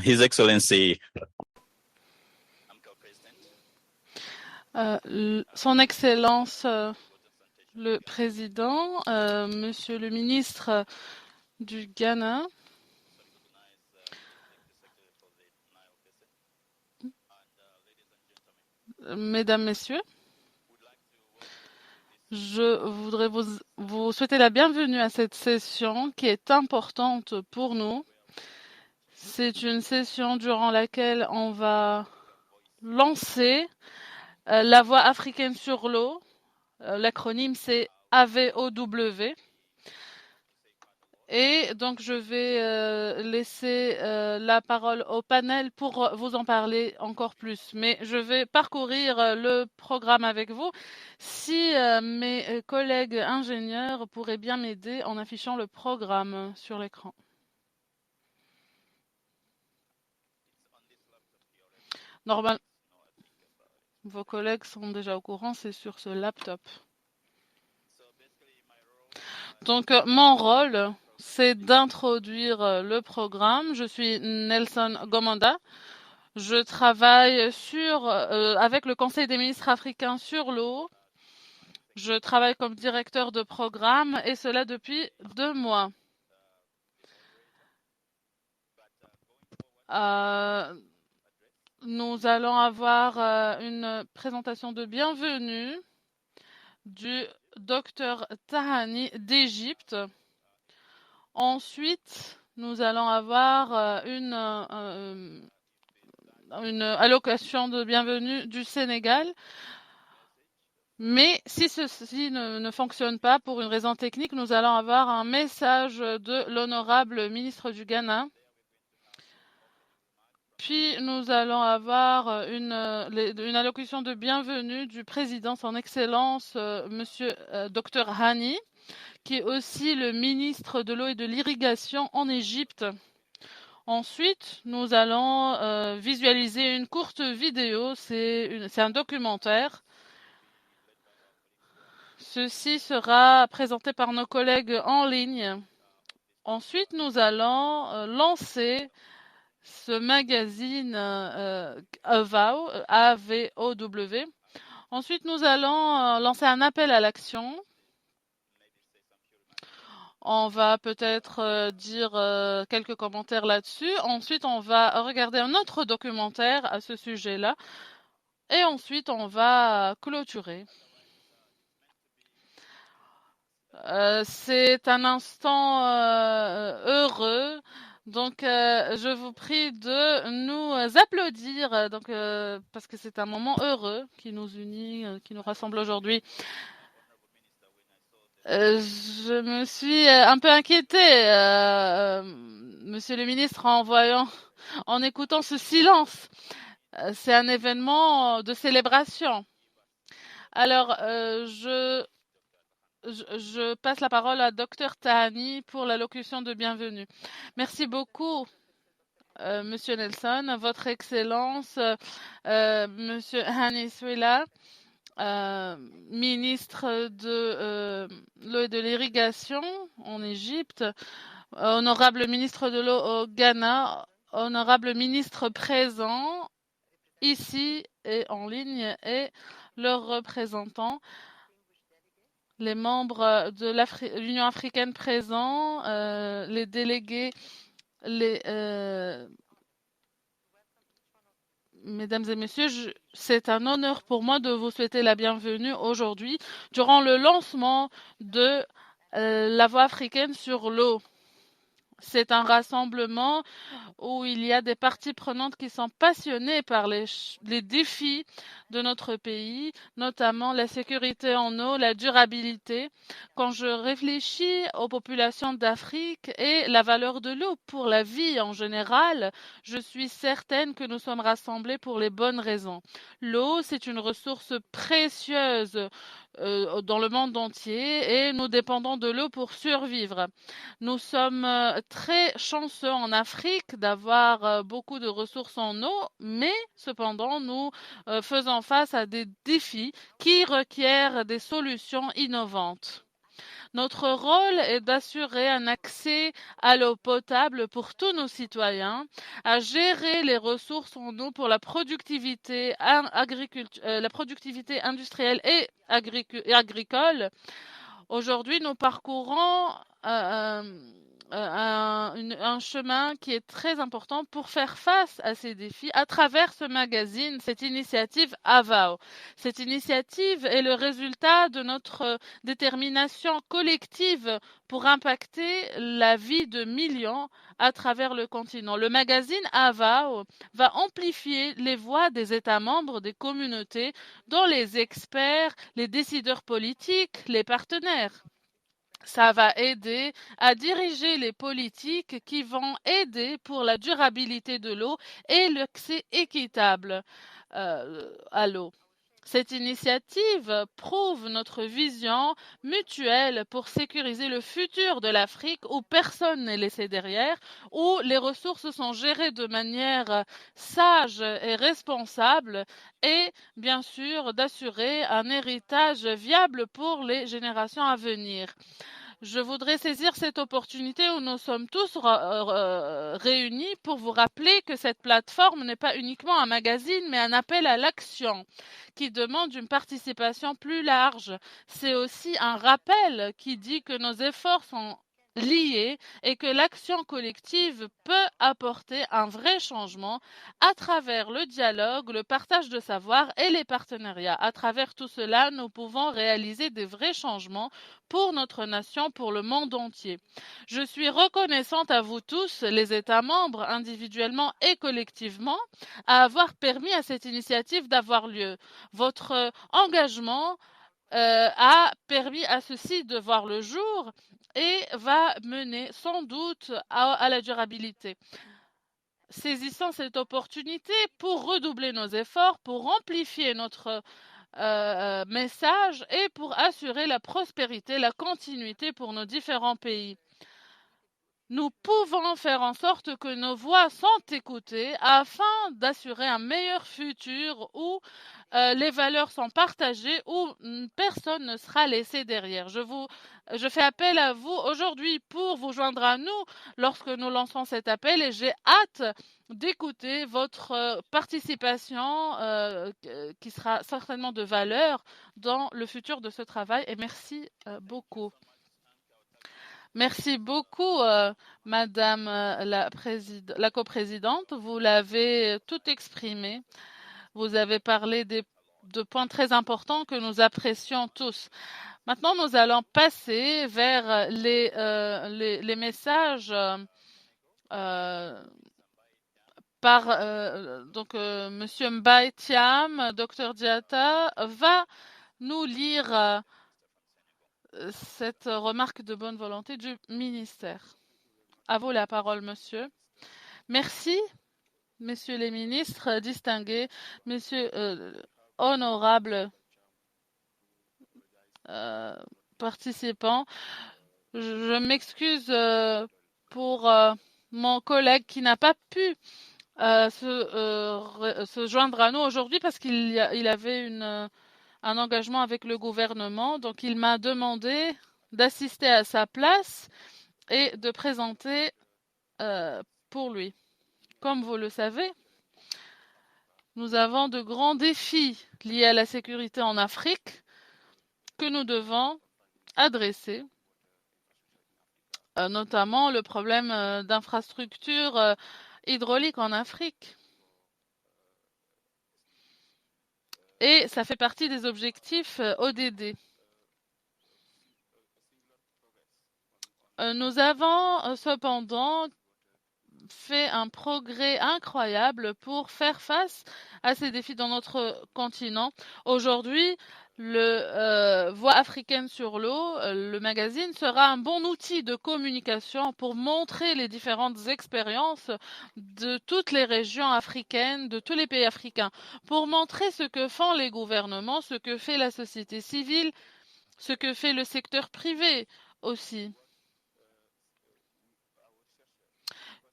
His Excellency, Son Excellence le Président, Monsieur le Ministre du Ghana, Mesdames, Messieurs, je voudrais vous souhaiter la bienvenue à cette session qui est importante pour nous. C'est une session durant laquelle on va lancer la voie africaine sur l'eau. L'acronyme c'est AVOW. Et donc, je vais laisser la parole au panel pour vous en parler encore plus. Mais je vais parcourir le programme avec vous. Si mes collègues ingénieurs pourraient bien m'aider en affichant le programme sur l'écran. Normalement, vos collègues sont déjà au courant, c'est sur ce laptop. Donc, mon rôle, c'est d'introduire le programme. Je suis Nelson Gomanda. Je travaille avec le Conseil des ministres africains sur l'eau. Je travaille comme directeur de programme et cela depuis 2 mois. Nous allons avoir une présentation de bienvenue du docteur Tahani d'Égypte. Ensuite, nous allons avoir une allocation de bienvenue du Sénégal. Mais si ceci ne fonctionne pas pour une raison technique, nous allons avoir un message de l'honorable ministre du Ghana. Puis nous allons avoir une allocution de bienvenue du président, son Excellence, Monsieur Dr Hani, qui est aussi le ministre de l'eau et de l'irrigation en Égypte. Ensuite, nous allons visualiser une courte vidéo, c'est un documentaire. Ceci sera présenté par nos collègues en ligne. Ensuite, nous allons lancer ce magazine AVOW. Ensuite, nous allons lancer un appel à l'action. On va peut-être dire quelques commentaires là-dessus. Ensuite, on va regarder un autre documentaire à ce sujet-là. Et ensuite, on va clôturer. C'est un instant heureux. Donc, je vous prie de nous applaudir parce que c'est un moment heureux qui nous unit, qui nous rassemble aujourd'hui. Je me suis un peu inquiétée, Monsieur le ministre, en écoutant ce silence. C'est un événement de célébration. Alors, je passe la parole à Dr Tahani pour l'allocution de bienvenue. Merci beaucoup, Monsieur Nelson, Votre Excellence, Monsieur Hani Souila, ministre de l'eau et de l'irrigation en Égypte, honorable ministre de l'eau au Ghana, honorable ministre présent ici et en ligne et leurs représentants, les membres de l'Union africaine présents, les délégués, mesdames et messieurs, c'est un honneur pour moi de vous souhaiter la bienvenue aujourd'hui durant le lancement de la voie africaine sur l'eau. C'est un rassemblement où il y a des parties prenantes qui sont passionnées par les défis de notre pays, notamment la sécurité en eau, la durabilité. Quand je réfléchis aux populations d'Afrique et la valeur de l'eau pour la vie en général, je suis certaine que nous sommes rassemblés pour les bonnes raisons. L'eau, c'est une ressource précieuse dans le monde entier et nous dépendons de l'eau pour survivre. Nous sommes très chanceux en Afrique d'avoir beaucoup de ressources en eau, mais cependant nous faisons face à des défis qui requièrent des solutions innovantes. Notre rôle est d'assurer un accès à l'eau potable pour tous nos citoyens, à gérer les ressources en eau pour la productivité, la productivité industrielle et agricole. Aujourd'hui, nous parcourons un chemin qui est très important pour faire face à ces défis à travers ce magazine, cette initiative AVAO. Cette initiative est le résultat de notre détermination collective pour impacter la vie de millions à travers le continent. Le magazine AVAO va amplifier les voix des États membres, des communautés, dont les experts, les décideurs politiques, les partenaires. Ça va aider à diriger les politiques qui vont aider pour la durabilité de l'eau et l'accès équitable à l'eau. Cette initiative prouve notre vision mutuelle pour sécuriser le futur de l'Afrique où personne n'est laissé derrière, où les ressources sont gérées de manière sage et responsable et bien sûr d'assurer un héritage viable pour les générations à venir. Je voudrais saisir cette opportunité où nous sommes tous réunis pour vous rappeler que cette plateforme n'est pas uniquement un magazine, mais un appel à l'action qui demande une participation plus large. C'est aussi un rappel qui dit que nos efforts sont liés et que l'action collective peut apporter un vrai changement à travers le dialogue, le partage de savoir et les partenariats. À travers tout cela, nous pouvons réaliser des vrais changements pour notre nation, pour le monde entier. Je suis reconnaissante à vous tous, les États membres, individuellement et collectivement, à avoir permis à cette initiative d'avoir lieu. Votre engagement a permis à ceci de voir le jour et va mener sans doute à la durabilité. Saisissons cette opportunité pour redoubler nos efforts, pour amplifier notre message et pour assurer la prospérité, la continuité pour nos différents pays. Nous pouvons faire en sorte que nos voix sont écoutées afin d'assurer un meilleur futur où les valeurs sont partagées, où personne ne sera laissé derrière. Je fais appel à vous aujourd'hui pour vous joindre à nous lorsque nous lançons cet appel et j'ai hâte d'écouter votre participation qui sera certainement de valeur dans le futur de ce travail et merci beaucoup. Merci beaucoup, Madame la coprésidente. Vous l'avez tout exprimé. Vous avez parlé de points très importants que nous apprécions tous. Maintenant, nous allons passer vers les messages donc Monsieur Mbaye Thiam, Dr Diatta, va nous lire cette remarque de bonne volonté du ministère. À vous la parole, monsieur. Merci, messieurs les ministres distingués, messieurs honorables participants. Je m'excuse pour mon collègue qui n'a pas pu se joindre à nous aujourd'hui parce qu'il avait un engagement avec le gouvernement. Donc, il m'a demandé d'assister à sa place et de présenter pour lui. Comme vous le savez, nous avons de grands défis liés à la sécurité en Afrique que nous devons adresser, notamment le problème d'infrastructures hydrauliques en Afrique. Et ça fait partie des objectifs ODD. Nous avons cependant fait un progrès incroyable pour faire face à ces défis dans notre continent. Aujourd'hui, le Voix africaine sur l'eau, le magazine, sera un bon outil de communication pour montrer les différentes expériences de toutes les régions africaines, de tous les pays africains, pour montrer ce que font les gouvernements, ce que fait la société civile, ce que fait le secteur privé aussi.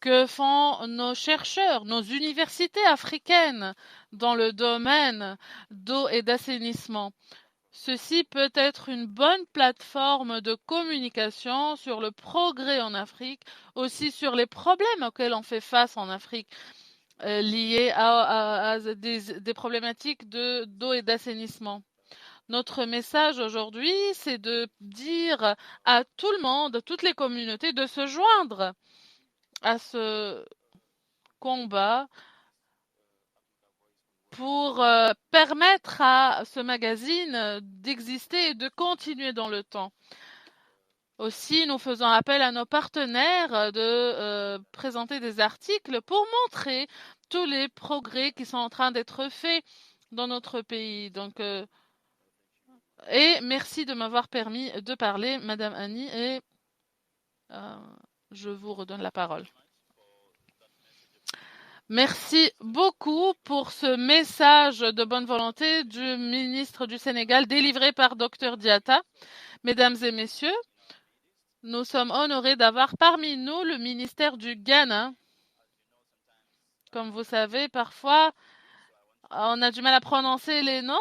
Que font nos chercheurs, nos universités africaines dans le domaine d'eau et d'assainissement. Ceci peut être une bonne plateforme de communication sur le progrès en Afrique, aussi sur les problèmes auxquels on fait face en Afrique, liés à des problématiques d'eau et d'assainissement. Notre message aujourd'hui, c'est de dire à tout le monde, à toutes les communautés, de se joindre à ce combat pour permettre à ce magazine d'exister et de continuer dans le temps. Aussi, nous faisons appel à nos partenaires de présenter des articles pour montrer tous les progrès qui sont en train d'être faits dans notre pays. Donc, et merci de m'avoir permis de parler, Madame Annie, et je vous redonne la parole. Merci beaucoup pour ce message de bonne volonté du ministre du Sénégal délivré par Dr Diatta. Mesdames et messieurs, nous sommes honorés d'avoir parmi nous le ministère du Ghana. Comme vous savez, parfois, on a du mal à prononcer les noms,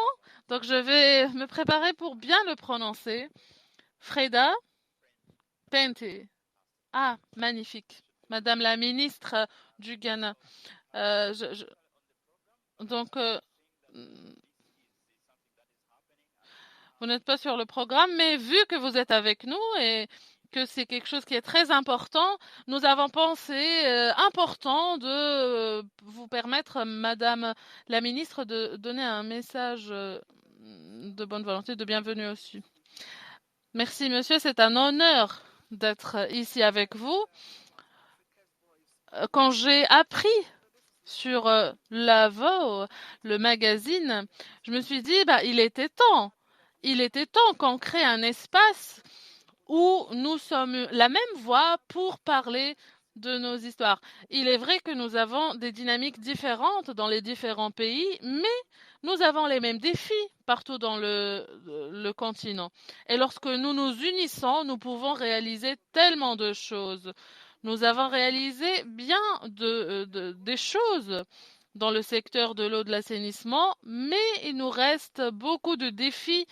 donc je vais me préparer pour bien le prononcer. Freda Pente. Ah, magnifique. Madame la ministre du Ghana. Donc, vous n'êtes pas sur le programme, mais vu que vous êtes avec nous et que c'est quelque chose qui est très important, nous avons pensé important de vous permettre, Madame la ministre, de donner un message de bonne volonté, de bienvenue aussi. Merci, monsieur. C'est un honneur d'être ici avec vous. Quand j'ai appris sur Lavo, le magazine, je me suis dit, il était temps. Il était temps qu'on crée un espace où nous sommes la même voix pour parler de nos histoires. Il est vrai que nous avons des dynamiques différentes dans les différents pays, mais nous avons les mêmes défis partout dans le continent. Et lorsque nous nous unissons, nous pouvons réaliser tellement de choses. Nous avons réalisé bien des choses dans le secteur de l'eau, de l'assainissement, mais il nous reste beaucoup de défis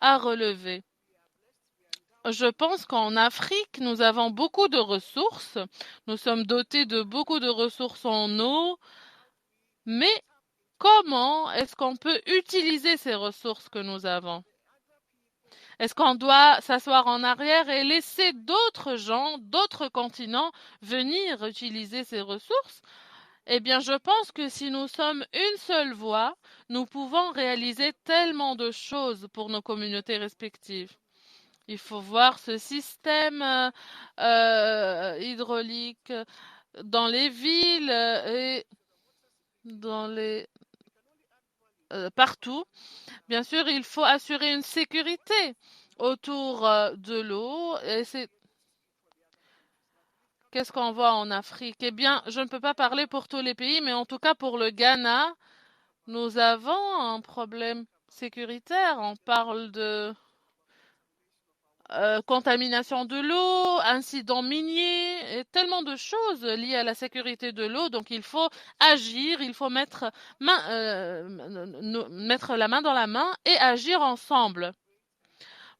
à relever. Je pense qu'en Afrique, nous avons beaucoup de ressources. Nous sommes dotés de beaucoup de ressources en eau. Mais comment est-ce qu'on peut utiliser ces ressources que nous avons? Est-ce qu'on doit s'asseoir en arrière et laisser d'autres gens, d'autres continents venir utiliser ces ressources? Eh bien, je pense que si nous sommes une seule voix, nous pouvons réaliser tellement de choses pour nos communautés respectives. Il faut voir ce système hydraulique dans les villes et dans les partout. Bien sûr, il faut assurer une sécurité autour de l'eau. Et c'est qu'est-ce qu'on voit en Afrique? Eh bien, je ne peux pas parler pour tous les pays, mais en tout cas pour le Ghana, nous avons un problème sécuritaire. On parle de contamination de l'eau, incidents miniers, et tellement de choses liées à la sécurité de l'eau. Donc il faut agir, il faut mettre la main dans la main et agir ensemble.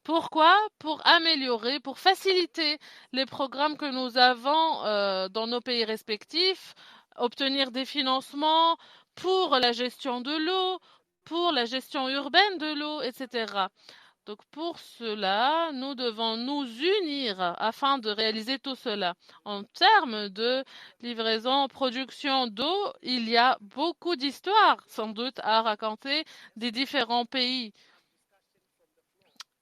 Pourquoi? Pour améliorer, pour faciliter les programmes que nous avons dans nos pays respectifs, obtenir des financements pour la gestion de l'eau, pour la gestion urbaine de l'eau, etc. Donc pour cela, nous devons nous unir afin de réaliser tout cela. En termes de livraison, production d'eau, il y a beaucoup d'histoires sans doute à raconter des différents pays.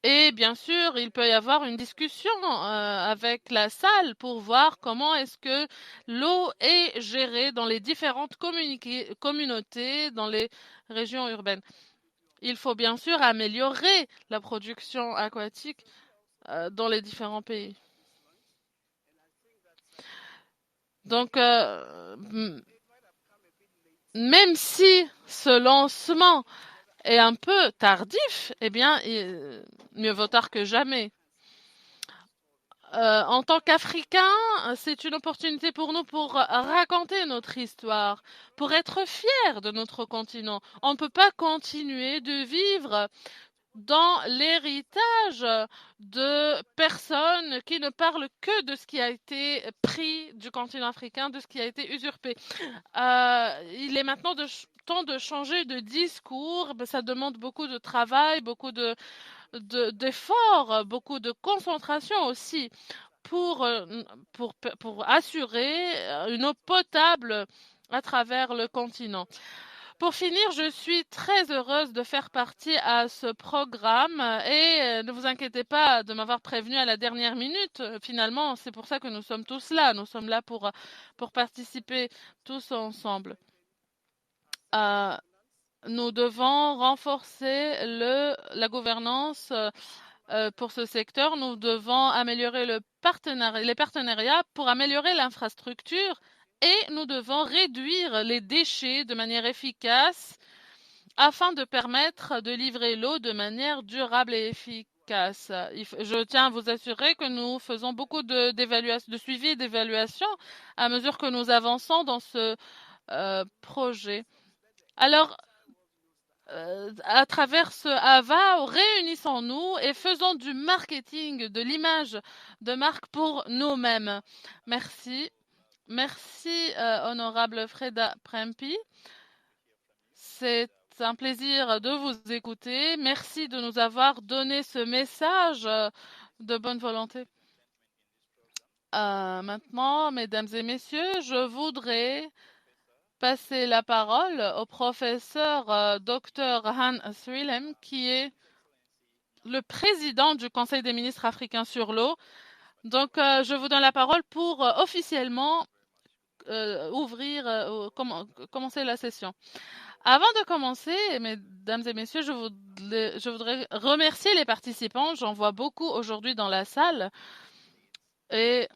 Et bien sûr, il peut y avoir une discussion avec la salle pour voir comment est-ce que l'eau est gérée dans les différentes communautés, dans les régions urbaines. Il faut bien sûr améliorer la production aquatique dans les différents pays. Donc, même si ce lancement est un peu tardif, eh bien, mieux vaut tard que jamais. En tant qu'Africains, c'est une opportunité pour nous pour raconter notre histoire, pour être fiers de notre continent. On ne peut pas continuer de vivre dans l'héritage de personnes qui ne parlent que de ce qui a été pris du continent africain, de ce qui a été usurpé. Il est maintenant temps de changer de discours. Ça demande beaucoup de travail, beaucoup d'efforts, beaucoup de concentration aussi pour assurer une eau potable à travers le continent. Pour finir, je suis très heureuse de faire partie à ce programme et ne vous inquiétez pas de m'avoir prévenu à la dernière minute. Finalement, c'est pour ça que nous sommes tous là. Nous sommes là pour participer tous ensemble. Nous devons renforcer la gouvernance pour ce secteur. Nous devons améliorer les partenariats pour améliorer l'infrastructure et nous devons réduire les déchets de manière efficace afin de permettre de livrer l'eau de manière durable et efficace. Je tiens à vous assurer que nous faisons beaucoup de suivi et d'évaluation à mesure que nous avançons dans ce projet. Alors, à travers ce AVA, réunissons-nous et faisons du marketing, de l'image de marque pour nous-mêmes. Merci. Merci, honorable Freda Prempi. C'est un plaisir de vous écouter. Merci de nous avoir donné ce message de bonne volonté. Maintenant, mesdames et messieurs, je voudrais passer la parole au professeur Dr Han Srilem, qui est le président du Conseil des ministres africains sur l'eau. Donc, je vous donne la parole pour officiellement commencer la session. Avant de commencer, mesdames et messieurs, je voudrais remercier les participants. J'en vois beaucoup aujourd'hui dans la salle. Et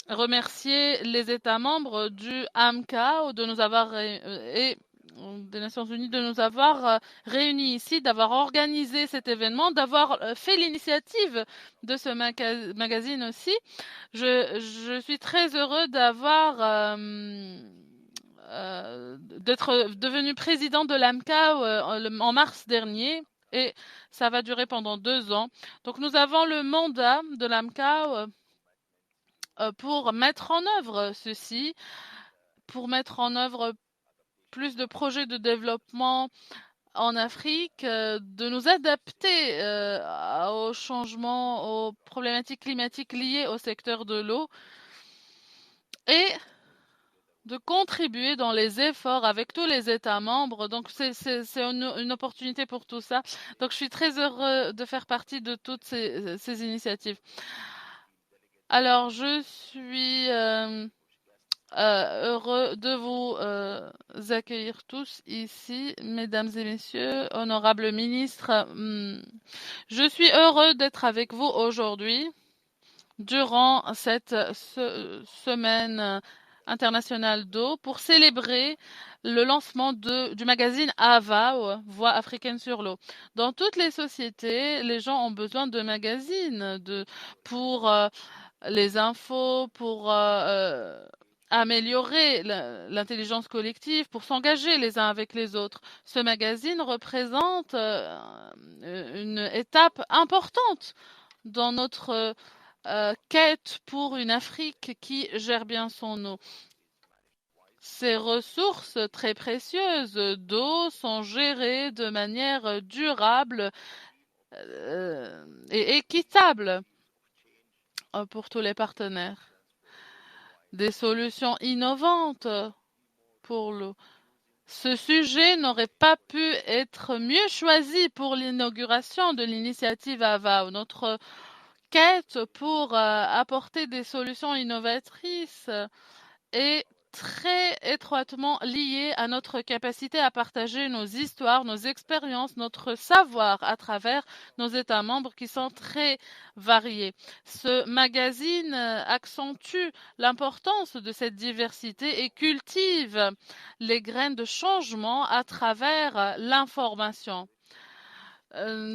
remercier les États membres du AMCA de nous avoir et des Nations Unies de nous avoir réunis ici, d'avoir organisé cet événement, d'avoir fait l'initiative de ce magazine aussi. Je suis très heureux d'être devenu président de l'AMCA en mars dernier. Et ça va durer pendant 2 ans. Donc nous avons le mandat de l'AMCA pour mettre en œuvre ceci, pour mettre en œuvre plus de projets de développement en Afrique, de nous adapter aux changements, aux problématiques climatiques liées au secteur de l'eau et de contribuer dans les efforts avec tous les États membres. Donc, c'est une opportunité pour tout ça. Donc, je suis très heureux de faire partie de toutes ces initiatives. Alors, je suis heureux de vous accueillir tous ici, mesdames et messieurs, honorables ministres. Je suis heureux d'être avec vous aujourd'hui durant cette semaine internationale d'eau pour célébrer le lancement du magazine AVA, Voix africaine sur l'eau. Dans toutes les sociétés, les gens ont besoin de magazines pour les infos, pour améliorer l'intelligence collective, pour s'engager les uns avec les autres. Ce magazine représente une étape importante dans notre quête pour une Afrique qui gère bien son eau. Ces ressources très précieuses d'eau sont gérées de manière durable et équitable pour tous les partenaires. Des solutions innovantes pour l'eau. Ce sujet n'aurait pas pu être mieux choisi pour l'inauguration de l'initiative AVA. Notre quête pour apporter des solutions innovatrices est très étroitement liée à notre capacité à partager nos histoires, nos expériences, notre savoir à travers nos États membres qui sont très variés. Ce magazine accentue l'importance de cette diversité et cultive les graines de changement à travers l'information.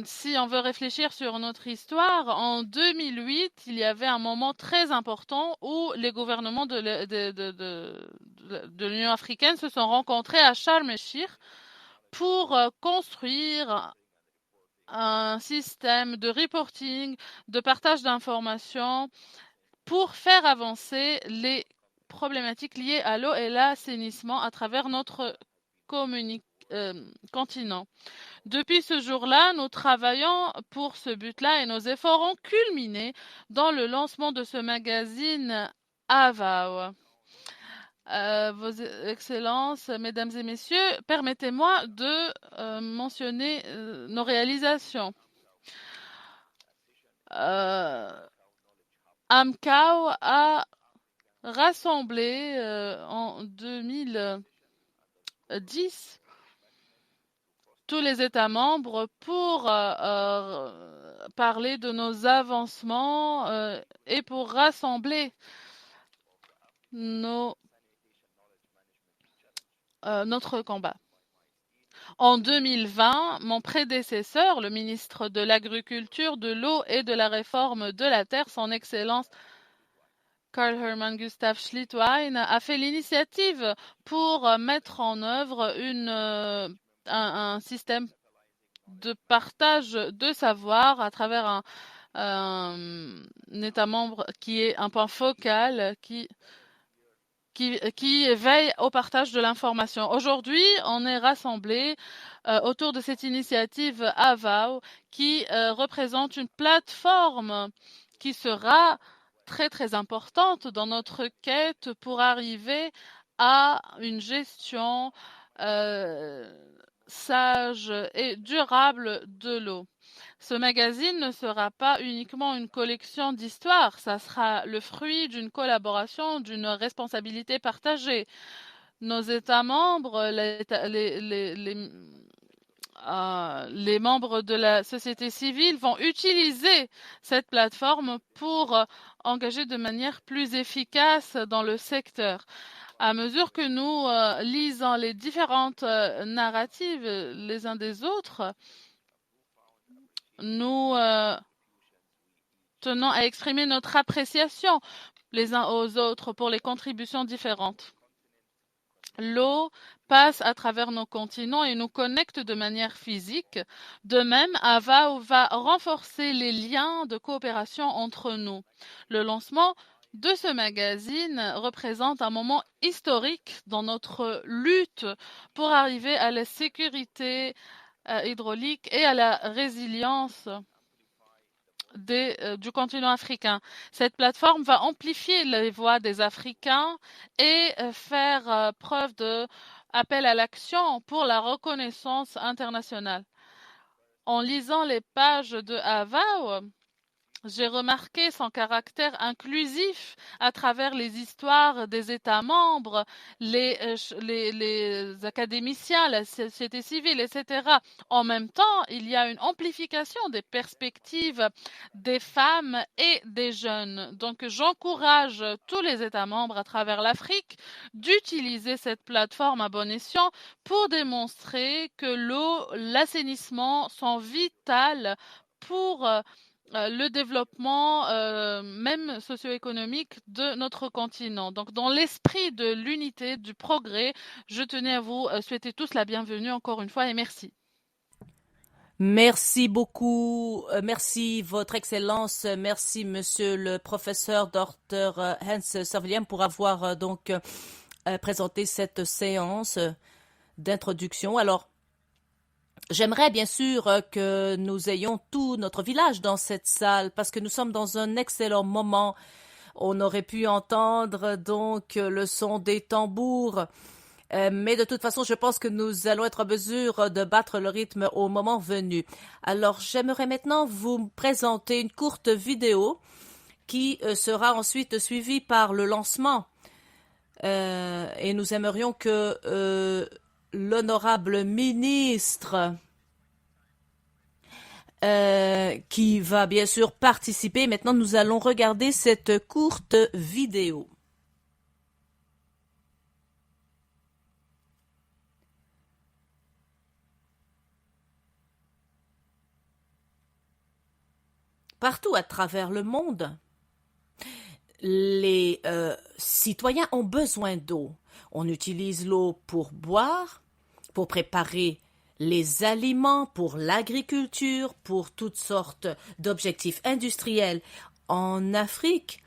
Si on veut réfléchir sur notre histoire, en 2008, il y avait un moment très important où les gouvernements de l'Union africaine se sont rencontrés à Sharm el-Sheikh pour construire un système de reporting, de partage d'informations pour faire avancer les problématiques liées à l'eau et l'assainissement à travers notre continent. Depuis ce jour-là, nous travaillons pour ce but-là et nos efforts ont culminé dans le lancement de ce magazine AVAO. Vos Excellences, Mesdames et Messieurs, permettez-moi de mentionner nos réalisations. AMCAO a rassemblé en 2010 tous les États membres pour parler de nos avancements et pour rassembler notre combat. En 2020, mon prédécesseur, le ministre de l'Agriculture, de l'Eau et de la Réforme de la Terre, son Excellence Karl Hermann Gustav Schlittwein, a fait l'initiative pour mettre en œuvre un système de partage de savoir à travers un État membre qui est un point focal, qui veille au partage de l'information. Aujourd'hui, on est rassemblés autour de cette initiative AVAO qui représente une plateforme qui sera très très importante dans notre quête pour arriver à une gestion sage et durable de l'eau. Ce magazine ne sera pas uniquement une collection d'histoires, ça sera le fruit d'une collaboration, d'une responsabilité partagée. Nos États membres, les membres de la société civile vont utiliser cette plateforme pour engager de manière plus efficace dans le secteur. À mesure que nous lisons les différentes narratives les uns des autres, nous tenons à exprimer notre appréciation les uns aux autres pour les contributions différentes. L'eau passe à travers nos continents et nous connecte de manière physique. De même, AVAO va renforcer les liens de coopération entre nous. Le lancement de ce magazine représente un moment historique dans notre lutte pour arriver à la sécurité hydraulique et à la résilience du continent africain. Cette plateforme va amplifier les voix des Africains et faire preuve d'appel à l'action pour la reconnaissance internationale. En lisant les pages de AVAO, j'ai remarqué son caractère inclusif à travers les histoires des États membres, les académiciens, la société civile, etc. En même temps, il y a une amplification des perspectives des femmes et des jeunes. Donc, j'encourage tous les États membres à travers l'Afrique d'utiliser cette plateforme à bon escient pour démontrer que l'eau, l'assainissement sont vitales pour le développement même socio-économique de notre continent. Donc, dans l'esprit de l'unité, du progrès, je tenais à vous souhaiter tous la bienvenue encore une fois et merci. Merci beaucoup, merci Votre Excellence, merci Monsieur le professeur Dr. Hans Servilliam pour avoir présenté cette séance d'introduction. Alors, j'aimerais bien sûr que nous ayons tout notre village dans cette salle parce que nous sommes dans un excellent moment. On aurait pu entendre donc le son des tambours, mais de toute façon, je pense que nous allons être en mesure de battre le rythme au moment venu. Alors, j'aimerais maintenant vous présenter une courte vidéo qui sera ensuite suivie par le lancement. Et nous aimerions que l'honorable ministre qui va bien sûr participer. Maintenant, nous allons regarder cette courte vidéo. Partout à travers le monde, les citoyens ont besoin d'eau. On utilise l'eau pour boire, pour préparer les aliments, pour l'agriculture, pour toutes sortes d'objectifs industriels en Afrique,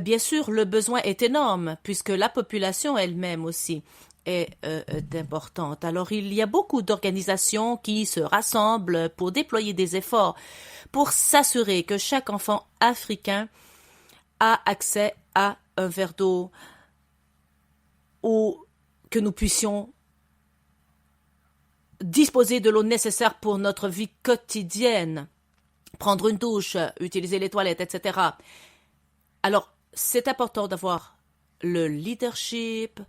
bien sûr, le besoin est énorme puisque la population elle-même aussi est importante. Alors, il y a beaucoup d'organisations qui se rassemblent pour déployer des efforts pour s'assurer que chaque enfant africain a accès à un verre d'eau ou que nous puissions disposer de l'eau nécessaire pour notre vie quotidienne, prendre une douche, utiliser les toilettes, etc. Alors, c'est important d'avoir le leadership,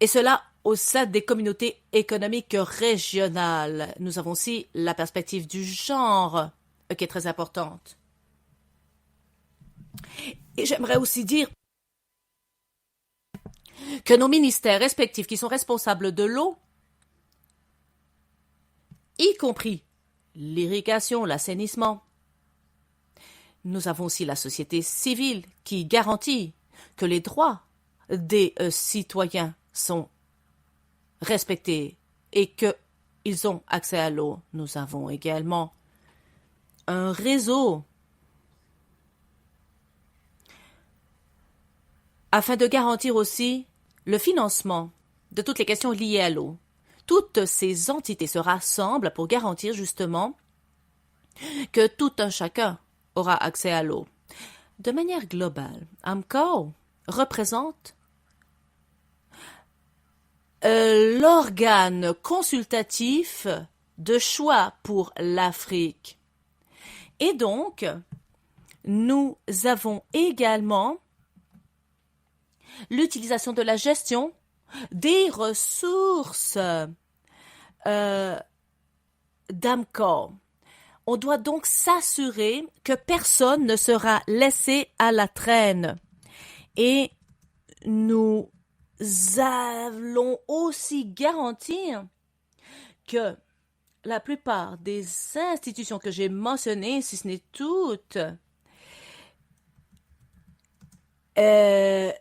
et cela au sein des communautés économiques régionales. Nous avons aussi la perspective du genre, qui est très importante. Et j'aimerais aussi dire que nos ministères respectifs qui sont responsables de l'eau, y compris l'irrigation, l'assainissement, nous avons aussi la société civile qui garantit que les droits des citoyens sont respectés et qu'ils ont accès à l'eau. Nous avons également un réseau afin de garantir aussi le financement de toutes les questions liées à l'eau. Toutes ces entités se rassemblent pour garantir justement que tout un chacun aura accès à l'eau. De manière globale, AMCO représente l'organe consultatif de choix pour l'Afrique. Et donc, nous avons également l'utilisation de la gestion des ressources d'AMCO. On doit donc s'assurer que personne ne sera laissé à la traîne. Et nous allons aussi garantir que la plupart des institutions que j'ai mentionnées, si ce n'est toutes, que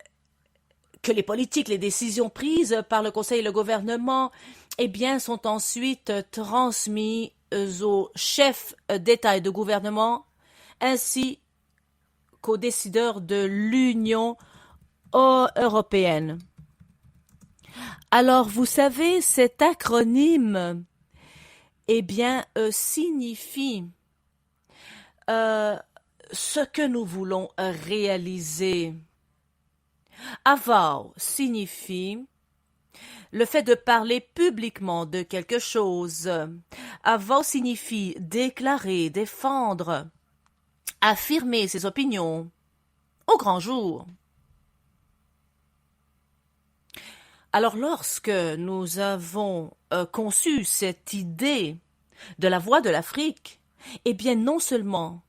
les politiques, les décisions prises par le Conseil et le gouvernement, eh bien, sont ensuite transmises aux chefs d'État et de gouvernement, ainsi qu'aux décideurs de l'Union européenne. Alors, vous savez, cet acronyme, eh bien, signifie ce que nous voulons réaliser. AVAO signifie le fait de parler publiquement de quelque chose. AVAO signifie déclarer, défendre, affirmer ses opinions au grand jour. Alors lorsque nous avons conçu cette idée de la voix de l'Afrique, eh bien non seulement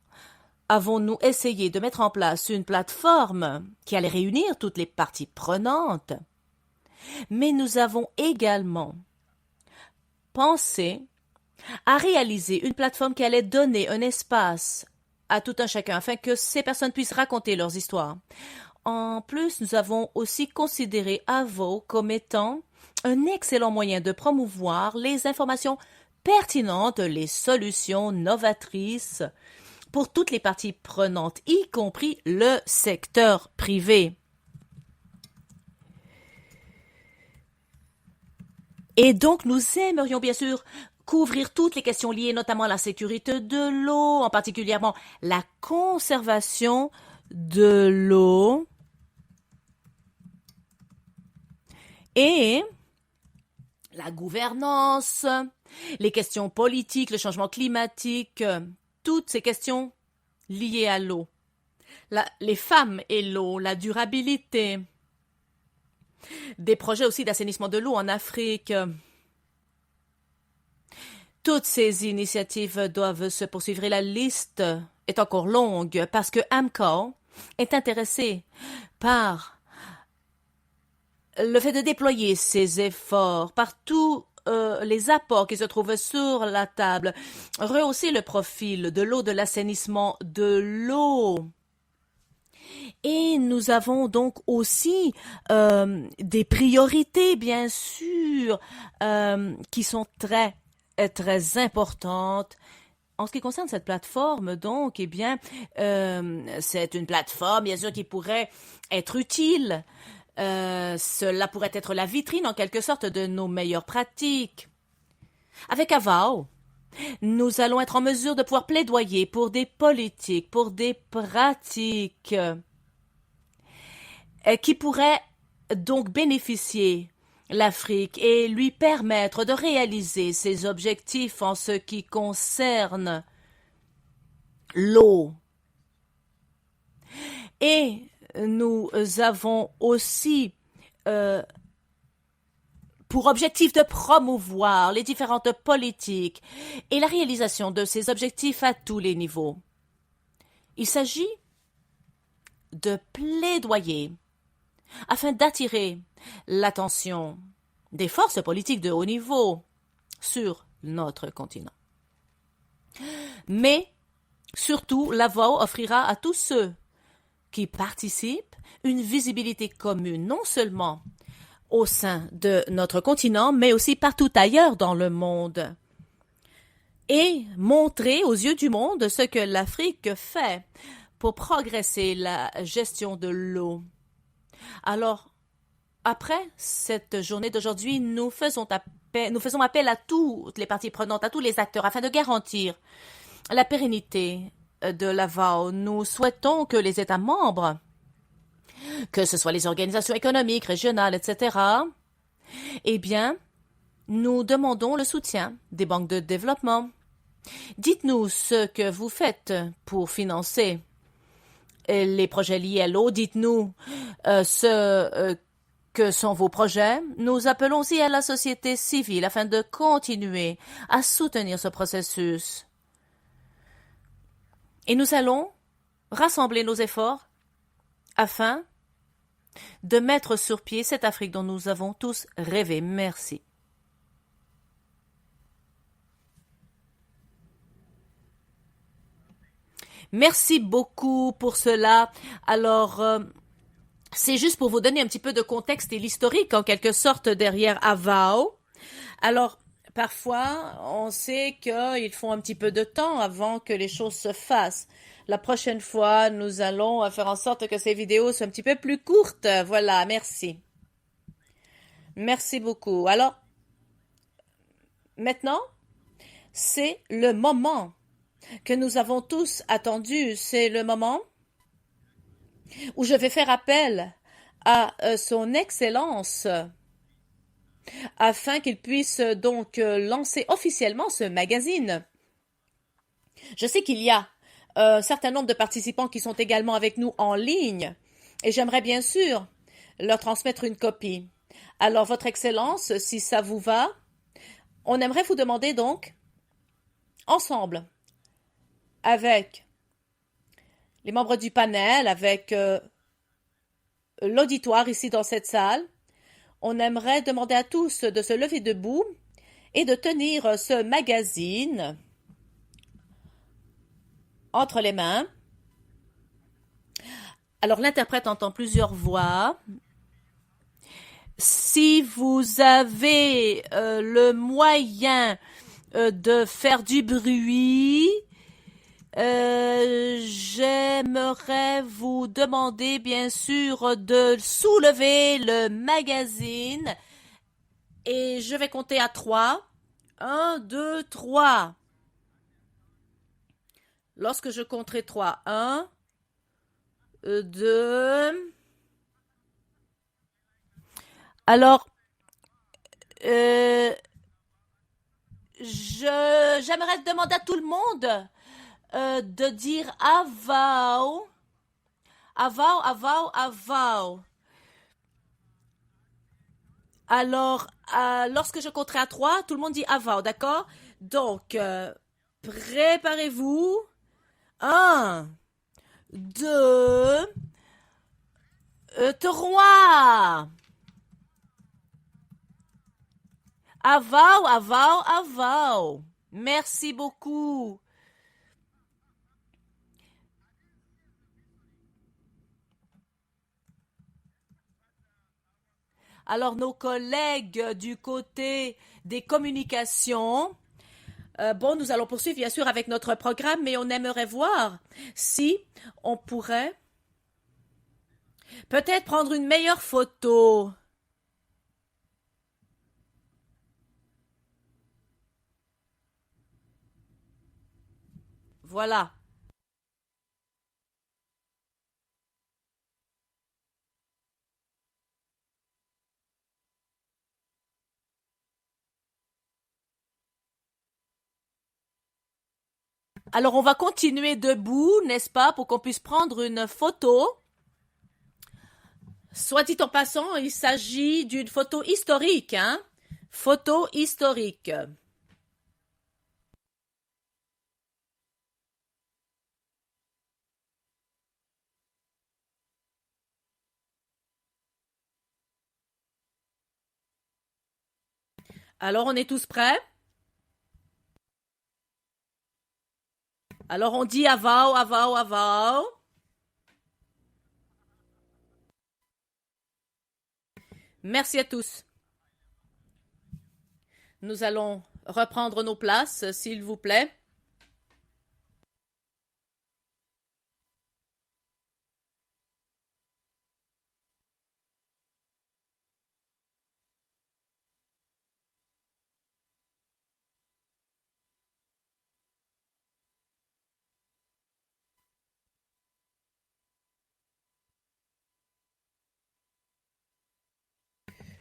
avons-nous essayé de mettre en place une plateforme qui allait réunir toutes les parties prenantes, mais nous avons également pensé à réaliser une plateforme qui allait donner un espace à tout un chacun afin que ces personnes puissent raconter leurs histoires. En plus, nous avons aussi considéré AVO comme étant un excellent moyen de promouvoir les informations pertinentes, les solutions novatrices pour toutes les parties prenantes, y compris le secteur privé. Et donc, nous aimerions bien sûr couvrir toutes les questions liées notamment à la sécurité de l'eau, en particulièrement la conservation de l'eau et la gouvernance, les questions politiques, le changement climatique, toutes ces questions liées à l'eau, les femmes et l'eau, la durabilité, des projets aussi d'assainissement de l'eau en Afrique. Toutes ces initiatives doivent se poursuivre et la liste est encore longue parce que AMCO est intéressé par le fait de déployer ces efforts, par tous les apports qui se trouvent sur la table, rehausser le profil de l'eau, de l'assainissement de l'eau. Et nous avons donc aussi des priorités, bien sûr, qui sont très, très importantes. En ce qui concerne cette plateforme, donc, eh bien, c'est une plateforme, bien sûr, qui pourrait être utile. Cela pourrait être la vitrine, en quelque sorte, de nos meilleures pratiques. Avec Avao, nous allons être en mesure de pouvoir plaidoyer pour des politiques, pour des pratiques qui pourraient donc bénéficier l'Afrique et lui permettre de réaliser ses objectifs en ce qui concerne l'eau. Et nous avons aussi pour objectif de promouvoir les différentes politiques et la réalisation de ces objectifs à tous les niveaux. Il s'agit de plaidoyer afin d'attirer l'attention des forces politiques de haut niveau sur notre continent. Mais surtout, l'AVAO offrira à tous ceux qui participent une visibilité commune, non seulement au sein de notre continent, mais aussi partout ailleurs dans le monde, et montrer aux yeux du monde ce que l'Afrique fait pour progresser la gestion de l'eau. Alors, après cette journée d'aujourd'hui, nous faisons appel à toutes les parties prenantes, à tous les acteurs, afin de garantir la pérennité de l'AVAO. Nous souhaitons que les États membres, que ce soit les organisations économiques, régionales, etc., eh bien, nous demandons le soutien des banques de développement. Dites-nous ce que vous faites pour financer les projets liés à l'eau. Dites-nous que sont vos projets. Nous appelons aussi à la société civile afin de continuer à soutenir ce processus. Et nous allons rassembler nos efforts afin de mettre sur pied cette Afrique dont nous avons tous rêvé. Merci. Merci beaucoup pour cela. Alors, c'est juste pour vous donner un petit peu de contexte et l'historique, en quelque sorte, derrière Avao. Alors, parfois, on sait qu'il faut un petit peu de temps avant que les choses se fassent. La prochaine fois, nous allons faire en sorte que ces vidéos soient un petit peu plus courtes. Voilà, merci. Merci beaucoup. Alors, maintenant, c'est le moment que nous avons tous attendu. C'est le moment où je vais faire appel à son Excellence afin qu'il puisse donc lancer officiellement ce magazine. Je sais qu'il y a un certain nombre de participants qui sont également avec nous en ligne et j'aimerais bien sûr leur transmettre une copie. Alors, Votre Excellence, si ça vous va, on aimerait vous demander donc, ensemble, avec les membres du panel, avec l'auditoire ici dans cette salle, on aimerait demander à tous de se lever debout et de tenir ce magazine entre les mains. Alors, l'interprète entend plusieurs voix. Si vous avez le moyen de faire du bruit, j'aimerais vous demander, bien sûr, de soulever le magazine et je vais compter à 3. 1, 2, 3. Lorsque je compterai 3, 1, 2. Alors, j'aimerais demander à tout le monde de dire Avao. Avao, Avao, Avao. Alors, lorsque je compterai à 3, tout le monde dit Avao, d'accord? Donc, préparez-vous. 1, 2, 3. Avao, Avao, Avao. Merci beaucoup. Alors, nos collègues du côté des communications, bon, nous allons poursuivre bien sûr avec notre programme, mais on aimerait voir si on pourrait peut-être prendre une meilleure photo. Voilà. Alors, on va continuer debout, n'est-ce pas, pour qu'on puisse prendre une photo. Soit dit en passant, il s'agit d'une photo historique, hein? Photo historique. Alors, on est tous prêts? Alors, on dit avao, avao, avao. Merci à tous. Nous allons reprendre nos places, s'il vous plaît.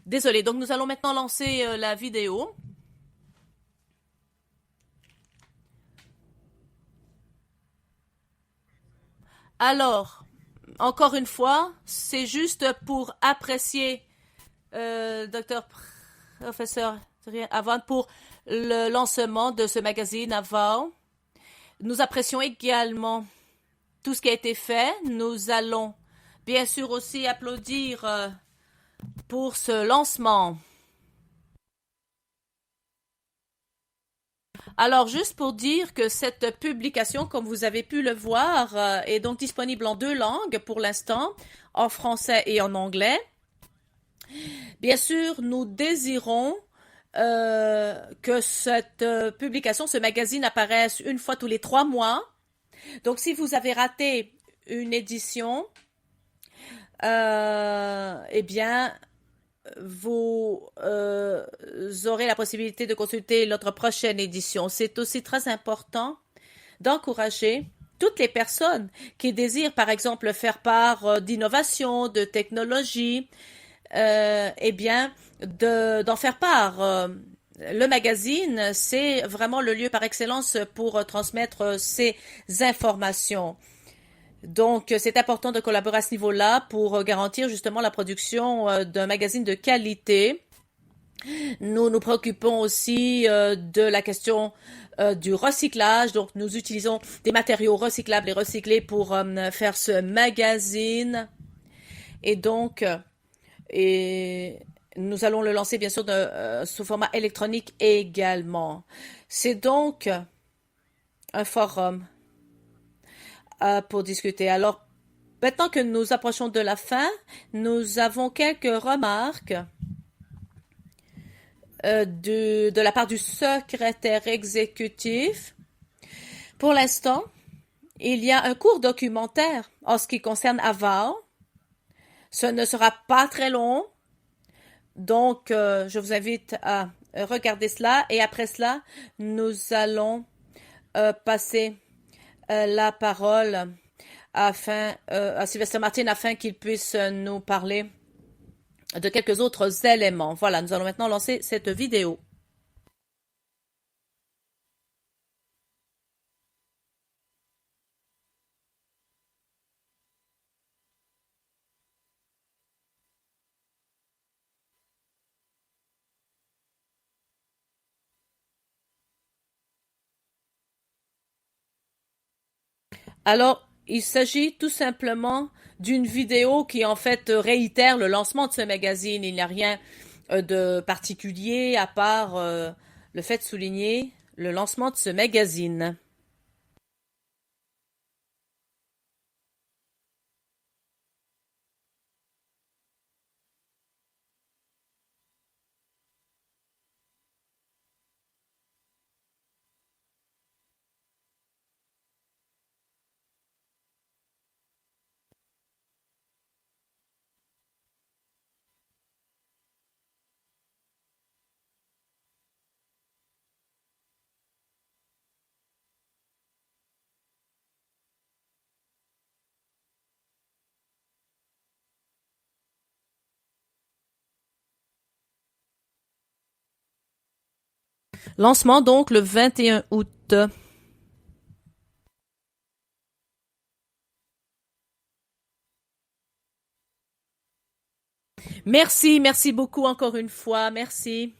Désolé, donc nous allons maintenant lancer la vidéo. Alors, encore une fois, c'est juste pour apprécier, docteur professeur Avant, pour le lancement de ce magazine Avant. Nous apprécions également tout ce qui a été fait. Nous allons bien sûr aussi applaudir pour ce lancement. Alors, juste pour dire que cette publication, comme vous avez pu le voir, est donc disponible en 2 langues pour l'instant, en français et en anglais. Bien sûr, nous désirons que cette publication, ce magazine apparaisse une fois tous les 3 mois. Donc, si vous avez raté une édition, eh bien, vous aurez la possibilité de consulter notre prochaine édition. C'est aussi très important d'encourager toutes les personnes qui désirent, par exemple, faire part d'innovation, de technologie, eh bien, d'en faire part. Le magazine, c'est vraiment le lieu par excellence pour transmettre ces informations. Donc, c'est important de collaborer à ce niveau-là pour garantir justement la production d'un magazine de qualité. Nous nous préoccupons aussi de la question du recyclage. Donc, nous utilisons des matériaux recyclables et recyclés pour faire ce magazine. Et donc, nous allons le lancer bien sûr sous format électronique également. C'est donc un forum pour discuter. Alors, maintenant que nous approchons de la fin, nous avons quelques remarques de la part du secrétaire exécutif. Pour l'instant, il y a un court documentaire en ce qui concerne Avao. Ce ne sera pas très long, donc je vous invite à regarder cela. Et après cela, nous allons passer la parole à Sylvester Martin afin qu'il puisse nous parler de quelques autres éléments. Voilà, nous allons maintenant lancer cette vidéo. Alors, il s'agit tout simplement d'une vidéo qui en fait réitère le lancement de ce magazine. Il n'y a rien de particulier à part le fait de souligner le lancement de ce magazine. Lancement donc le 21 août. Merci beaucoup encore une fois, merci.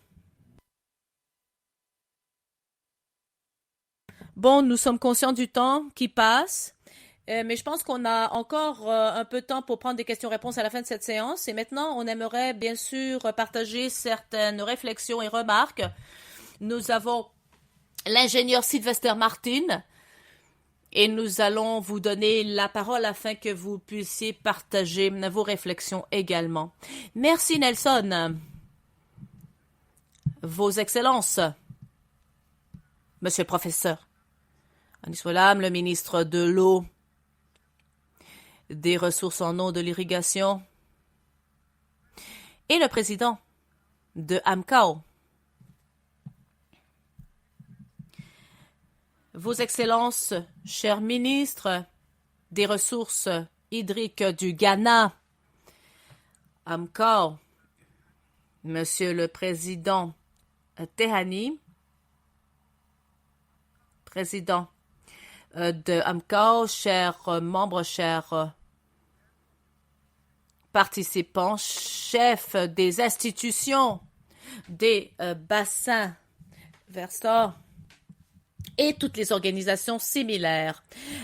Bon, nous sommes conscients du temps qui passe, mais je pense qu'on a encore un peu de temps pour prendre des questions-réponses à la fin de cette séance. Et maintenant, on aimerait bien sûr partager certaines réflexions et remarques. Nous avons l'ingénieur Sylvester Martin et nous allons vous donner la parole afin que vous puissiez partager vos réflexions également. Merci Nelson. Vos Excellences, Monsieur le Professeur, Aniswalam, le ministre de l'Eau, des Ressources en eau, de l'irrigation, et le président de AMCAO, Vos Excellences, chers ministres des Ressources hydriques du Ghana, AMCAO, Monsieur le Président Tehani, président de AMCAO, chers membres, chers participants, chefs des institutions des bassins versants et toutes les organisations similaires.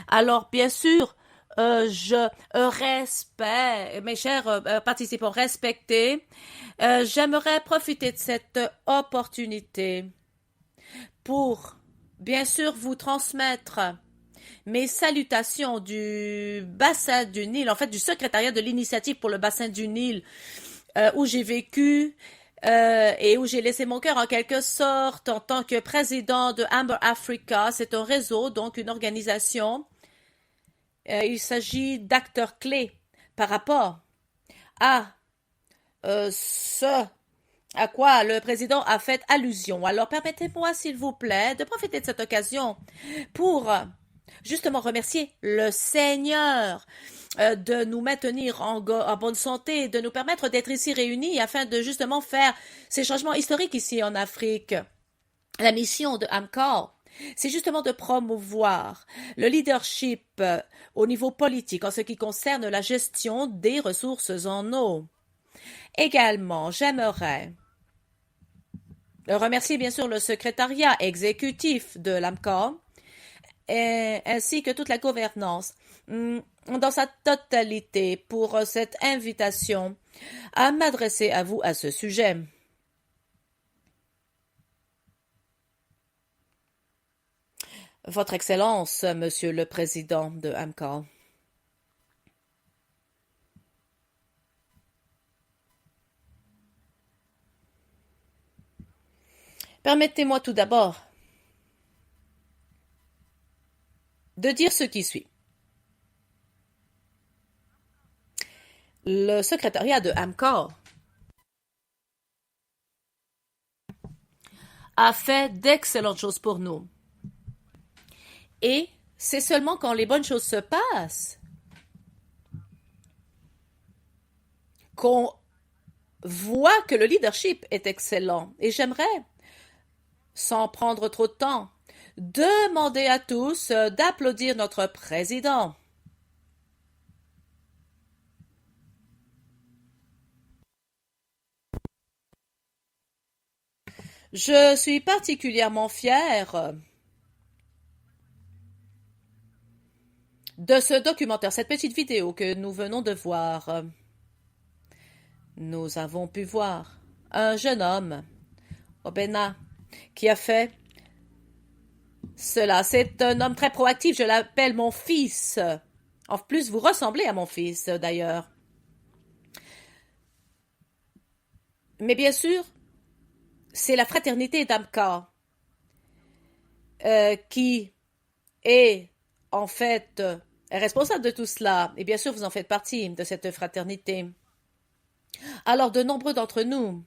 Alors, bien sûr, je respecte, mes chers participants respectés, j'aimerais profiter de cette opportunité pour, bien sûr, vous transmettre mes salutations du bassin du Nil, en fait du secrétariat de l'initiative pour le bassin du Nil, où j'ai vécu et où j'ai laissé mon cœur en quelque sorte en tant que président de Amber Africa. C'est un réseau, donc une organisation. Il s'agit d'acteurs clés par rapport à ce à quoi le président a fait allusion. Alors permettez-moi, s'il vous plaît, de profiter de cette occasion pour justement remercier le Seigneur de nous maintenir en bonne santé, de nous permettre d'être ici réunis afin de justement faire ces changements historiques ici en Afrique. La mission de AMCOR, c'est justement de promouvoir le leadership au niveau politique en ce qui concerne la gestion des ressources en eau. Également, j'aimerais remercier bien sûr le secrétariat exécutif de l'AMCOR ainsi que toute la gouvernance dans sa totalité pour cette invitation à m'adresser à vous à ce sujet. Votre Excellence, Monsieur le Président de AMCOR. Permettez-moi tout d'abord de dire ce qui suit. Le secrétariat de AMCOR a fait d'excellentes choses pour nous. Et c'est seulement quand les bonnes choses se passent qu'on voit que le leadership est excellent. Et j'aimerais, sans prendre trop de temps, demander à tous d'applaudir notre président. Je suis particulièrement fier de ce documentaire, cette petite vidéo que nous venons de voir. Nous avons pu voir un jeune homme, Obena, qui a fait cela. C'est un homme très proactif, je l'appelle mon fils. En plus, vous ressemblez à mon fils, d'ailleurs. Mais bien sûr, c'est la fraternité d'AMCOR qui est en fait responsable de tout cela. Et bien sûr, vous en faites partie de cette fraternité. Alors, de nombreux d'entre nous,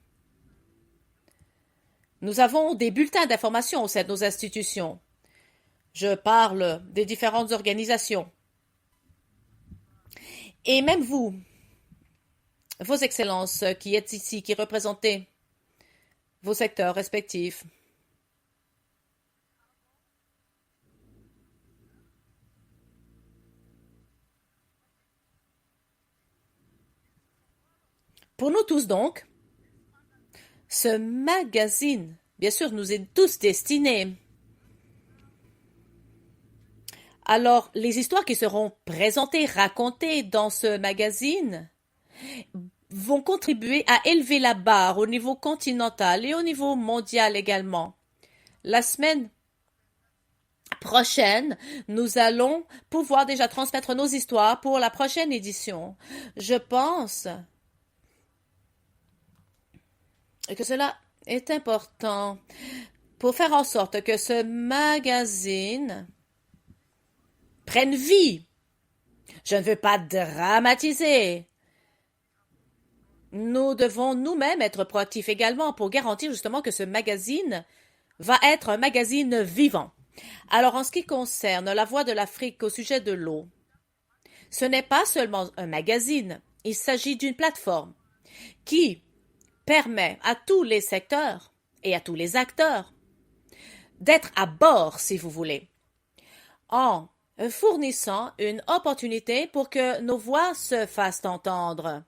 nous avons des bulletins d'information au sein de nos institutions. Je parle des différentes organisations. Et même vous, vos excellences qui êtes ici, qui représentez vos secteurs respectifs, Pour nous tous donc, ce magazine, bien sûr, nous est tous destiné. Alors, les histoires qui seront présentées, racontées dans ce magazine vont contribuer à élever la barre au niveau continental et au niveau mondial également. La semaine prochaine, nous allons pouvoir déjà transmettre nos histoires pour la prochaine édition. Je pense que cela est important pour faire en sorte que ce magazine prenne vie. Je ne veux pas dramatiser. Nous devons nous-mêmes être proactifs également pour garantir justement que ce magazine va être un magazine vivant. Alors, en ce qui concerne la voix de l'Afrique au sujet de l'eau, ce n'est pas seulement un magazine, il s'agit d'une plateforme qui permet à tous les secteurs et à tous les acteurs d'être à bord, si vous voulez, en fournissant une opportunité pour que nos voix se fassent entendre.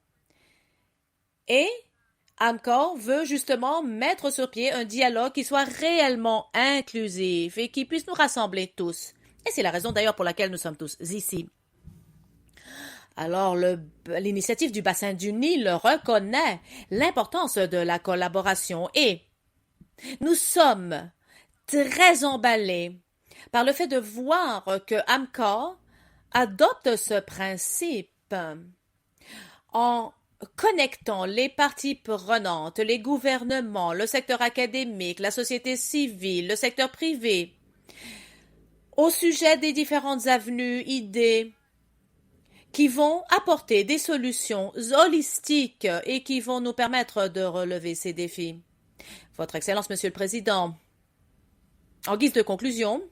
Et AMCOR veut justement mettre sur pied un dialogue qui soit réellement inclusif et qui puisse nous rassembler tous. Et c'est la raison d'ailleurs pour laquelle nous sommes tous ici. Alors, l'initiative du bassin du Nil reconnaît l'importance de la collaboration et nous sommes très emballés par le fait de voir que AMCOR adopte ce principe en connectant les parties prenantes, les gouvernements, le secteur académique, la société civile, le secteur privé, au sujet des différentes avenues, idées, qui vont apporter des solutions holistiques et qui vont nous permettre de relever ces défis. Votre Excellence, Monsieur le Président, en guise de conclusion,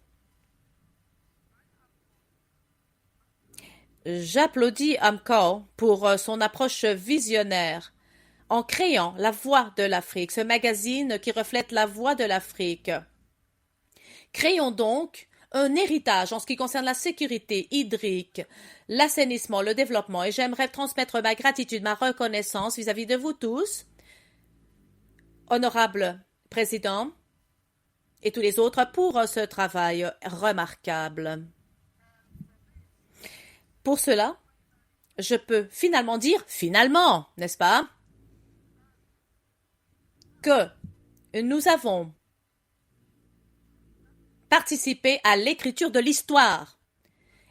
j'applaudis AMCOR pour son approche visionnaire en créant La Voix de l'Afrique, ce magazine qui reflète la voix de l'Afrique. Créons donc un héritage en ce qui concerne la sécurité hydrique, l'assainissement, le développement, et j'aimerais transmettre ma gratitude, ma reconnaissance vis-à-vis de vous tous, honorable Président, et tous les autres pour ce travail remarquable. Pour cela, je peux finalement dire, finalement, n'est-ce pas, que nous avons participé à l'écriture de l'histoire.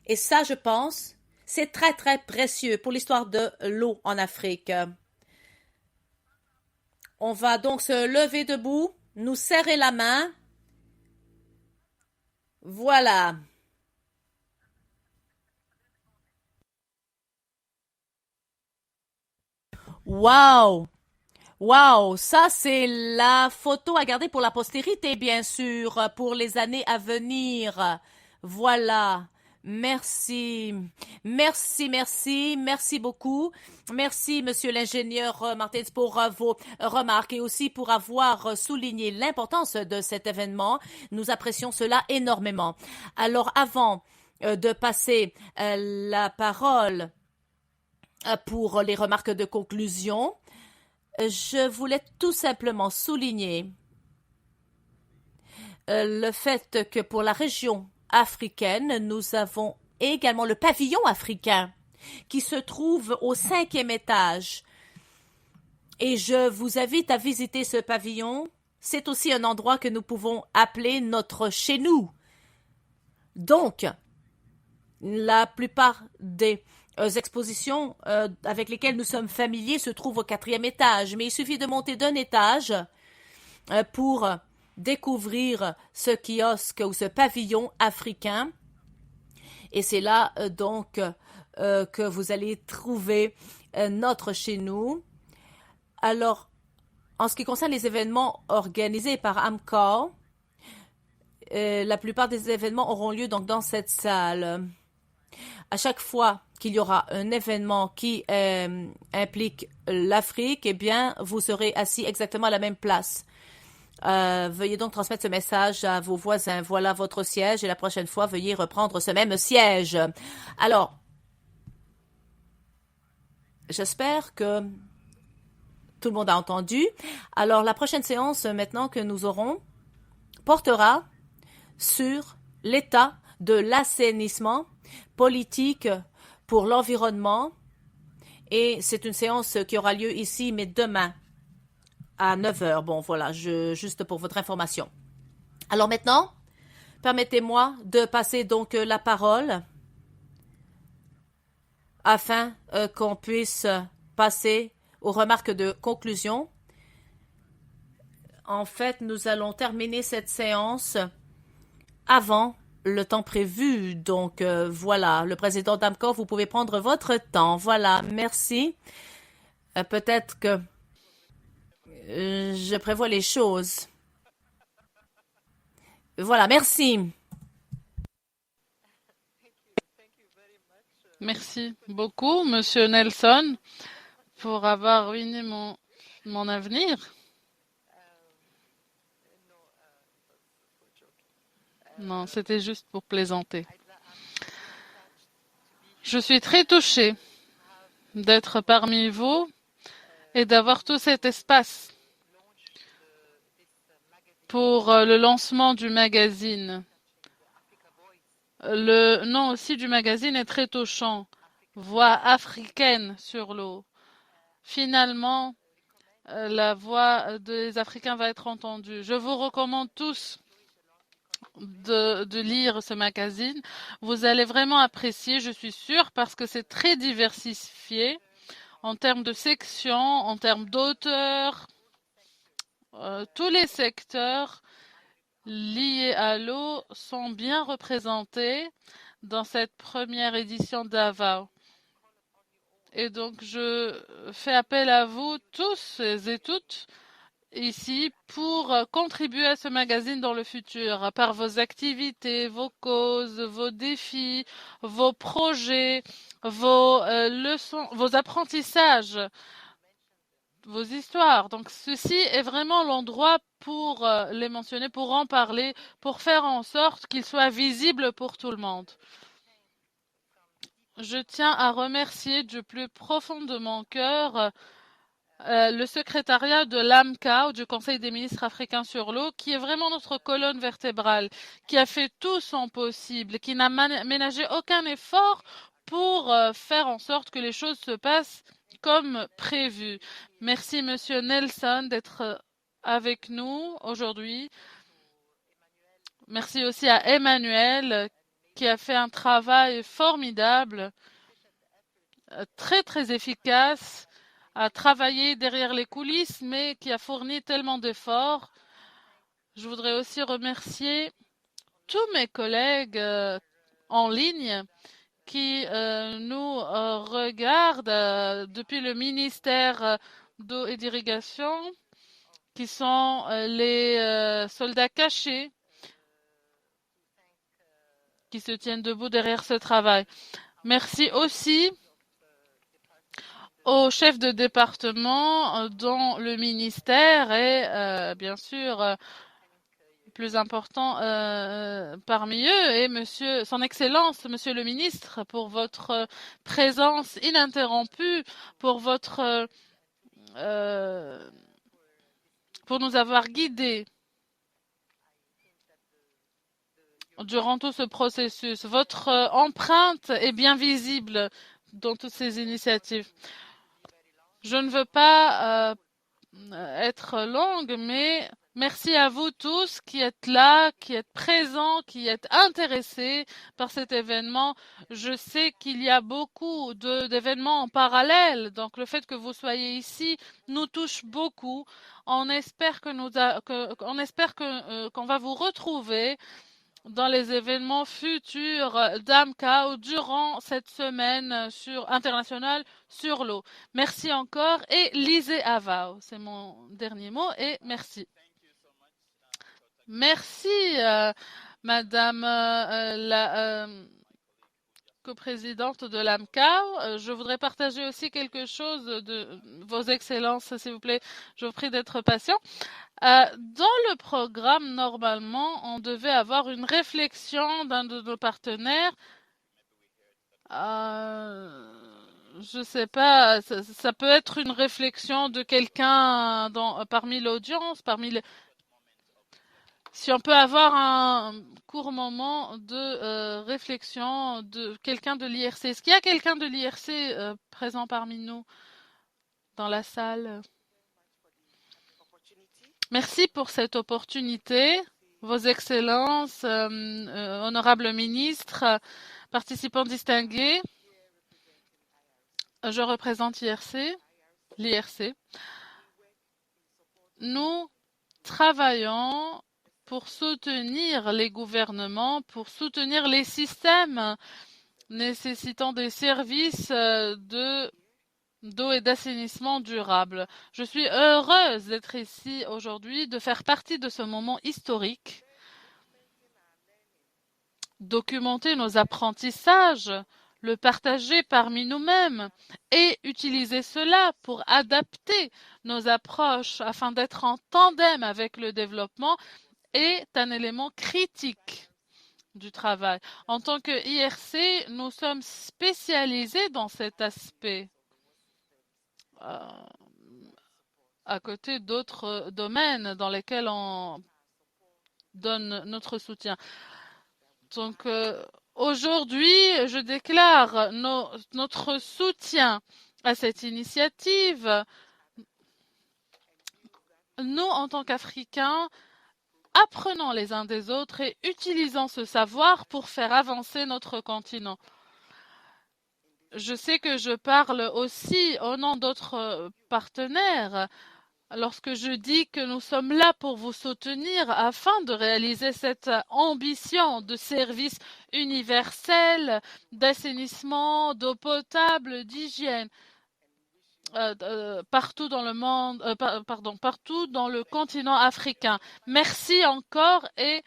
Et ça, je pense, c'est très, très précieux pour l'histoire de l'eau en Afrique. On va donc se lever debout, nous serrer la main. Voilà. Wow! Wow! Ça, c'est la photo à garder pour la postérité, bien sûr, pour les années à venir. Voilà. Merci. Merci, merci, merci beaucoup. Merci, monsieur l'ingénieur Martins, pour vos remarques et aussi pour avoir souligné l'importance de cet événement. Nous apprécions cela énormément. Alors, avant de passer la parole pour les remarques de conclusion, je voulais tout simplement souligner le fait que pour la région africaine, nous avons également le pavillon africain qui se trouve au 5e étage. Et je vous invite à visiter ce pavillon. C'est aussi un endroit que nous pouvons appeler notre chez nous. Donc, la plupart des expositions avec lesquelles nous sommes familiers se trouvent au 4e étage, mais il suffit de monter d'un étage pour découvrir ce kiosque ou ce pavillon africain. Et c'est là donc que vous allez trouver notre chez nous. Alors, en ce qui concerne les événements organisés par AMCOR, la plupart des événements auront lieu donc dans cette salle. À chaque fois qu'il y aura un événement qui implique l'Afrique, eh bien, vous serez assis exactement à la même place. Veuillez donc transmettre ce message à vos voisins. Voilà votre siège et la prochaine fois, veuillez reprendre ce même siège. Alors, j'espère que Tout le monde a entendu. Alors, la prochaine séance maintenant que nous aurons portera sur l'état de l'assainissement politique pour l'environnement. Et c'est une séance qui aura lieu ici, mais demain à 9 heures. Bon, voilà, juste pour votre information. Alors maintenant, permettez-moi de passer donc la parole afin qu'on puisse passer aux remarques de conclusion. En fait, nous allons terminer cette séance avant le temps prévu. Donc, voilà, le président Damco, vous pouvez prendre votre temps. Voilà, merci. Peut-être que je prévois les choses. Voilà, merci. Merci beaucoup, Monsieur Nelson, pour avoir ruiné mon avenir. Non, c'était juste pour plaisanter. Je suis très touchée d'être parmi vous et d'avoir tout cet espace pour le lancement du magazine. Le nom aussi du magazine est très touchant. Voix africaine sur l'eau. Finalement, la voix des Africains va être entendue. Je vous recommande tous de lire ce magazine. Vous allez vraiment apprécier, je suis sûre, parce que c'est très diversifié en termes de sections, en termes d'auteurs. Tous les secteurs liés à l'eau sont bien représentés dans cette première édition d'Avao. Et donc, je fais appel à vous tous et toutes ici pour contribuer à ce magazine dans le futur par vos activités, vos causes, vos défis, vos projets, vos leçons, vos apprentissages, vos histoires. Donc ceci est vraiment l'endroit pour les mentionner, pour en parler, pour faire en sorte qu'ils soient visibles pour tout le monde. Je tiens à remercier du plus profond de mon cœur le secrétariat de l'AMCA, du Conseil des ministres africains sur l'eau, qui est vraiment notre colonne vertébrale, qui a fait tout son possible, qui n'a ménagé aucun effort pour faire en sorte que les choses se passent comme prévu. Merci, Monsieur Nelson, d'être avec nous aujourd'hui. Merci aussi à Emmanuel, qui a fait un travail formidable, très, très efficace, a travaillé derrière les coulisses, mais qui a fourni tellement d'efforts. Je voudrais aussi remercier tous mes collègues en ligne qui nous regardent depuis le ministère d'eau et d'irrigation, qui sont les soldats cachés qui se tiennent debout derrière ce travail. Merci aussi au chef de département dont le ministère est bien sûr plus important parmi eux et Monsieur, Son Excellence, Monsieur le Ministre, pour votre présence ininterrompue, pour pour nous avoir guidés durant tout ce processus. Votre empreinte est bien visible dans toutes ces initiatives. Je ne veux pas être longue, mais merci à vous tous qui êtes là, qui êtes présents, qui êtes intéressés par cet événement. Je sais qu'il y a beaucoup d'événements en parallèle, donc le fait que vous soyez ici nous touche beaucoup. On espère qu'on va vous retrouver dans les événements futurs d'AMCA durant cette semaine internationale sur l'eau. Merci encore et lisez Avao. C'est mon dernier mot et merci. Merci, Madame la coprésidente de l'AMCA. Je voudrais partager aussi quelque chose de vos excellences, s'il vous plaît. Je vous prie d'être patient. Dans le programme, normalement, on devait avoir une réflexion d'un de nos partenaires. je sais pas, ça peut être une réflexion de quelqu'un parmi l'audience, si on peut avoir un court moment de réflexion de quelqu'un de l'IRC. Est-ce qu'il y a quelqu'un de l'IRC présent parmi nous dans la salle? Merci pour cette opportunité. Vos Excellences, honorables ministres, participants distingués, je représente l'IRC. Nous travaillons pour soutenir les gouvernements, pour soutenir les systèmes nécessitant des services d'eau et d'assainissement durable. Je suis heureuse d'être ici aujourd'hui, de faire partie de ce moment historique, documenter nos apprentissages, le partager parmi nous-mêmes et utiliser cela pour adapter nos approches afin d'être en tandem avec le développement est un élément critique du travail. En tant que IRC, nous sommes spécialisés dans cet aspect. À côté d'autres domaines dans lesquels on donne notre soutien. Donc aujourd'hui, je déclare notre soutien à cette initiative. Nous, en tant qu'Africains, apprenons les uns des autres et utilisons ce savoir pour faire avancer notre continent. Je sais que je parle aussi au nom d'autres partenaires lorsque je dis que nous sommes là pour vous soutenir afin de réaliser cette ambition de service universel, d'assainissement, d'eau potable, d'hygiène. Partout dans le monde, partout dans le continent africain. Merci encore et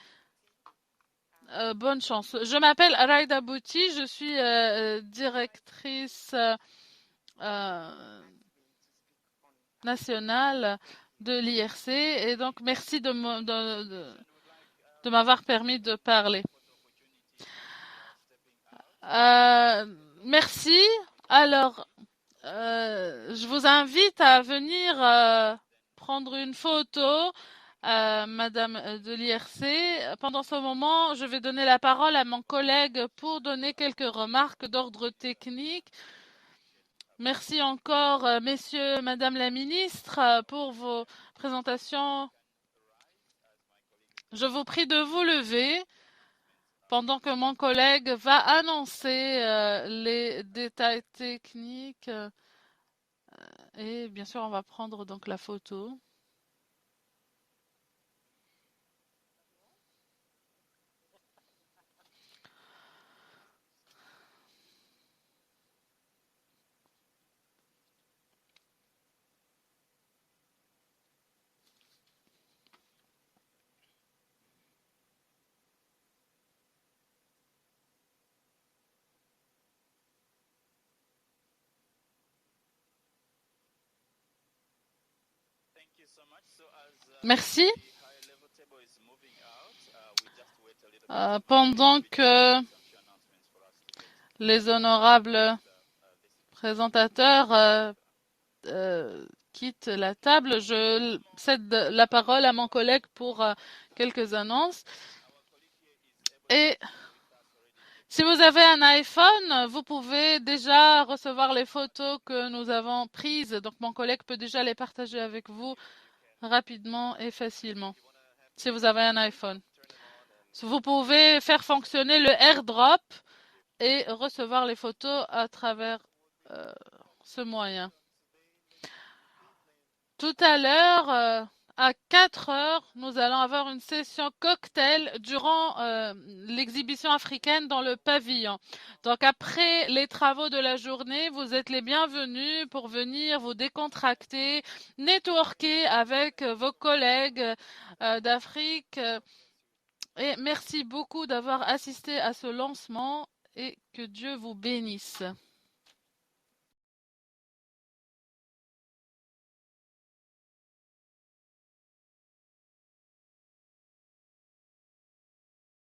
bonne chance. Je m'appelle Raïda Bouti, je suis directrice nationale de l'IRC et donc merci de m'avoir permis de parler. Merci. Alors, je vous invite à venir prendre une photo, Madame de l'IRC. Pendant ce moment, je vais donner la parole à mon collègue pour donner quelques remarques d'ordre technique. Merci encore, messieurs, Madame la ministre, pour vos présentations. Je vous prie de vous lever pendant que mon collègue va annoncer les détails techniques. Et bien sûr, on va prendre donc la photo. Merci. Pendant que les honorables présentateurs quittent la table, je cède la parole à mon collègue pour quelques annonces. Et si vous avez un iPhone, vous pouvez déjà recevoir les photos que nous avons prises. Donc mon collègue peut déjà les partager avec vous rapidement et facilement. Si vous avez un iPhone. Vous pouvez faire fonctionner le AirDrop et recevoir les photos à travers ce moyen. Tout à l'heure, à 4 heures, nous allons avoir une session cocktail durant l'exhibition africaine dans le pavillon. Donc après les travaux de la journée, vous êtes les bienvenus pour venir vous décontracter, networker avec vos collègues d'Afrique. Et merci beaucoup d'avoir assisté à ce lancement et que Dieu vous bénisse.